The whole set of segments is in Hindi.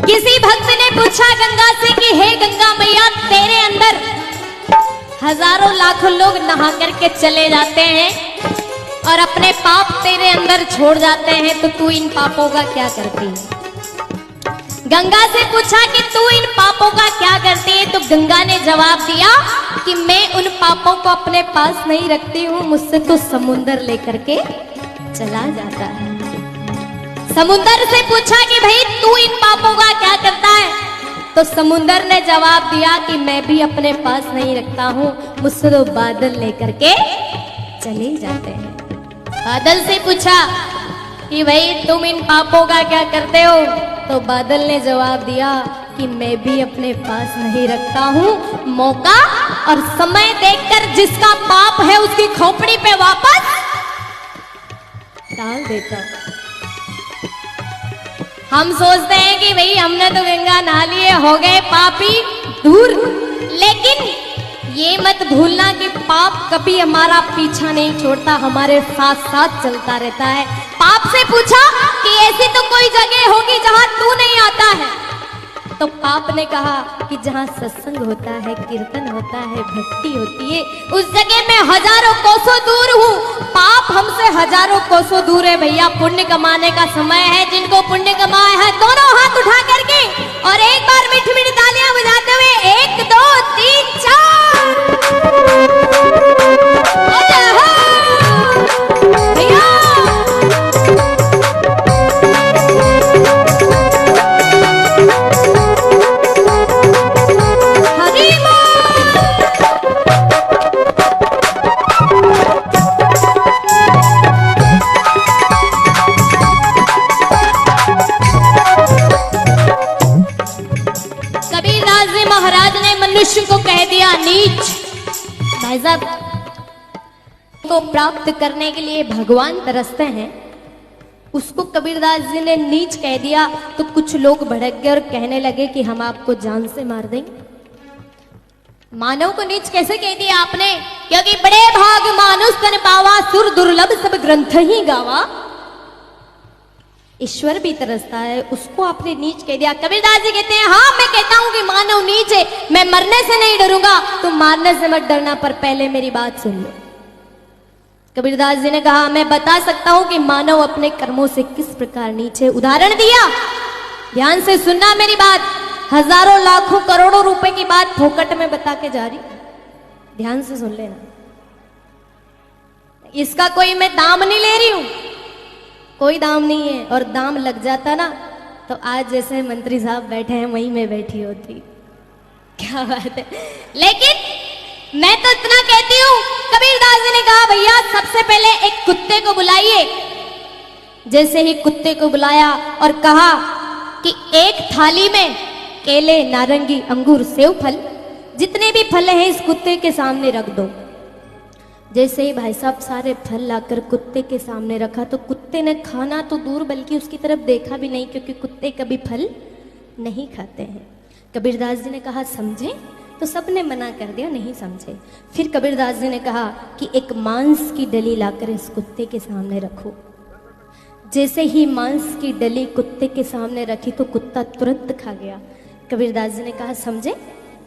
किसी भक्त ने पूछा गंगा से कि हे गंगा मैया, तेरे अंदर हजारों लाखों लोग नहा करके चले जाते हैं और अपने पाप तेरे अंदर छोड़ जाते हैं, तो तू इन पापों का क्या करती है? गंगा से पूछा कि तू इन पापों का क्या करती है? तो गंगा ने जवाब दिया कि मैं उन पापों को अपने पास नहीं रखती हूँ, मुझसे तो समुंदर लेकर के चला जाता है। समुंदर से पूछा कि भाई तू इन पापों का क्या करता है? तो समुंदर ने जवाब दिया कि मैं भी अपने पास नहीं रखता हूँ, मुझसे तो बादल लेकर के चले जाते हैं। बादल से पूछा कि भाई तुम इन पापों का क्या करते हो? तो बादल ने जवाब दिया कि मैं भी अपने पास नहीं रखता हूँ, मौका और समय देखकर जिसका पाप है उसकी खोपड़ी पे वापस डाल देता हूं। हम सोचते हैं कि भाई हमने तो गंगा नहा लिए, हो गए पापी दूर, लेकिन ये मत भूलना कि पाप कभी हमारा पीछा नहीं छोड़ता, हमारे साथ साथ चलता रहता है। पाप से पूछा कि ऐसी तो कोई जगह होगी जहां तू नहीं आता है? तो पाप ने कहा कि जहां सत्संग होता है, कीर्तन होता है, भक्ति होती है, उस जगह मैं हजारों कोसों दूर हूँ। पाप हमसे हजारों कोसों दूर है भैया। पुण्य कमाने का समय है। जिनको पुण्य कमाए हैं दोनों हाथ उठा करके और एक बार मीठी मीठी तालियां बजाते हुए 1 2 3 4 भैया। मनुष्य को कह दिया नीच। भाई साहब, को प्राप्त करने के लिए भगवान तरसते हैं, उसको कबीरदास जी ने नीच कह दिया तो कुछ लोग भड़क गए और कहने लगे कि हम आपको जान से मार देंगे। मानव को नीच कैसे कह दिया आपने? क्योंकि बड़े भाग मानुष तन पावा, सुर दुर्लभ सब ग्रंथ ही गावा। ईश्वर भी तरसता है, उसको आपने नीच कह दिया। कबीरदास जी कहते हैं हाँ मैं कहता हूं कि मानव नीच है, मैं मरने से नहीं डरूंगा, तुम मारने से मत डरना, पर पहले मेरी बात सुन लो। कबीरदास जी ने कहा मैं बता सकता हूं कि मानव अपने कर्मों से किस प्रकार नीच है। उदाहरण दिया, ध्यान से सुनना मेरी बात। हजारों लाखों करोड़ों रुपए की बात फोकट में बता के जा रही, ध्यान से सुन लेना। इसका कोई मैं दाम नहीं ले रही हूं, कोई दाम नहीं है, और दाम लग जाता ना तो आज जैसे मंत्री साहब बैठे हैं वहीं मैं बैठी होती। क्या बात है। लेकिन मैं तो इतना कहती हूं, कबीरदास जी ने कहा भैया सबसे पहले एक कुत्ते को बुलाइए। जैसे ही कुत्ते को बुलाया और कहा कि एक थाली में केले, नारंगी, अंगूर, सेव फल, जितने भी फल हैं इस कुत्ते के सामने रख दो। जैसे ही भाई साहब सारे फल लाकर कुत्ते के सामने रखा तो कुत्ते ने खाना तो दूर बल्कि उसकी तरफ देखा भी नहीं, क्योंकि कुत्ते कभी फल नहीं खाते हैं। कबीरदास जी ने कहा समझे? तो सबने मना कर दिया, नहीं समझे। फिर कबीरदास जी ने कहा कि एक मांस की डली लाकर इस कुत्ते के सामने रखो। जैसे ही मांस की डली कुत्ते के सामने रखी तो कुत्ता तुरंत खा गया। कबीरदास जी ने कहा समझे?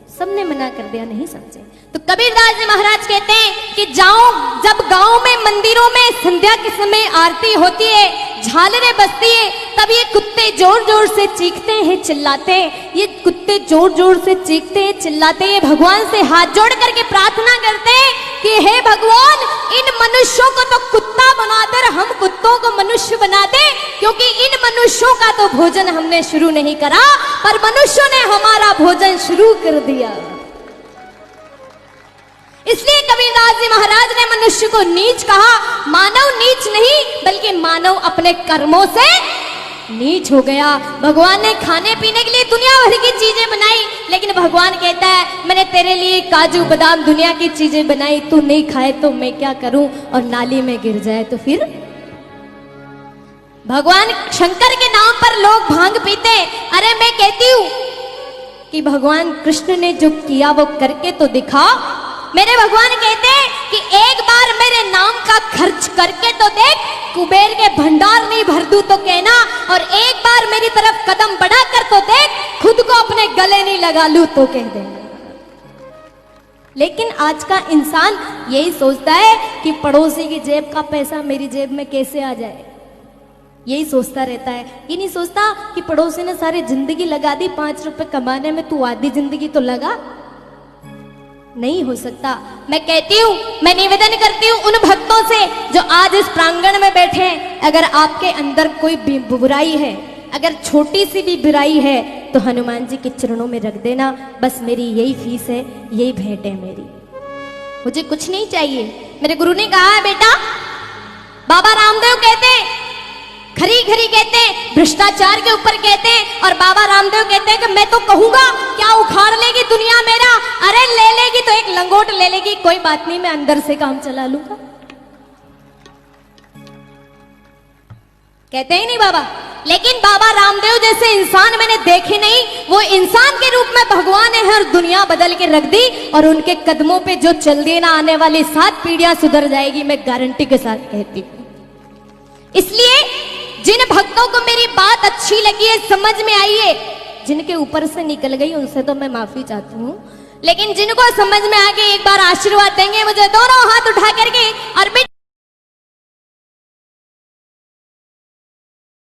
सबने मना कर दिया, नहीं समझे। तो कबीरदास जी महाराज कहते हैं कि जाओ, जब गांव में मंदिरों में संध्या के समय आरती होती है, झालरें बजती है, तब ये कुत्ते जोर जोर से चीखते हैं, चिल्लाते हैं। ये कुत्ते जोर जोर से चीखते हैं, चिल्लाते हैं, भगवान से हाथ जोड़ करके प्रार्थना करते हैं कि हे भगवान, इन मनुष्यों को तो कुत्ता बनाकर हम कुत्तों को मनुष्य बना दे, क्योंकि इन मनुष्यों का तो भोजन हमने शुरू नहीं करा, पर मनुष्यों ने हमारा भोजन शुरू कर दिया। इसलिए कबीरदास जी महाराज ने मनुष्य को नीच कहा। मानव नीच नहीं, बल्कि मानव अपने कर्मों से नीच हो गया। भगवान ने खाने पीने के लिए दुनिया भर की चीजें बनाई, लेकिन भगवान कहता है मैंने तेरे लिए काजू बादाम दुनिया की चीजें बनाई, तू नहीं खाए तो मैं क्या करूं, और नाली में गिर जाए तो फिर? भगवान शंकर के नाम पर लोग भांग पीते। अरे मैं कहती हूं कि भगवान कृष्ण ने जो किया वो करके तो दिखा। मेरे भगवान कहते हैं कि एक बार मेरे नाम का खर्च करके तो देख, कुबेर के भंडार नहीं भर दूं तो कहना, और एक बार मेरी तरफ कदम बढ़ा कर तो देख, नहीं लगा लूं तो कह देना। लेकिन आज का इंसान यही सोचता है कि पड़ोसी की जेब का पैसा मेरी जेब में कैसे आ जाए, यही सोचता रहता है। ये नहीं सोचता कि पड़ोसी ने सारी जिंदगी लगा दी 5 रुपए कमाने में, तू आधी जिंदगी तो लगा। नहीं हो सकता। मैं कहती हूँ, मैं निवेदन करती हूँ उन भक्तों से जो आज इस प्रांगण में बैठे हैं, अगर आपके अंदर कोई बुराई है, अगर छोटी सी भी बुराई है, तो हनुमान जी के चरणों में रख देना। बस मेरी यही फीस है, यही भेंट है मेरी, मुझे कुछ नहीं चाहिए। मेरे गुरु ने कहा है बेटा, बाबा रामदेव कहते हैं, खरी खरी कहते हैं, भ्रष्टाचार के ऊपर कहते हैं, और बाबा रामदेव कहते हैं कि मैं तो कहूंगा क्या उखाड़ लेगी दुनिया मेरा। अरे ले लेगी तो एक लंगोट ले लेगी, कोई बात नहीं, मैं अंदर से काम चला लूंगा। कहते ही नहीं बाबा। लेकिन बाबा रामदेव जैसे इंसान मैंने देखे नहीं। वो इंसान के रूप में भगवान ने हर दुनिया बदल के रख दी, और उनके कदमों पे जो चल देना, आने वाली 7 पीढ़ियां सुधर जाएगी, मैं गारंटी के साथ कहती हूं। इसलिए जिन भक्तों को मेरी बात अच्छी लगी है, समझ में आई है, जिनके ऊपर से निकल गई उनसे तो मैं माफी चाहती हूँ, लेकिन जिनको समझ में आ गई एक बार आशीर्वाद देंगे मुझे दोनों हाथ उठा करके। और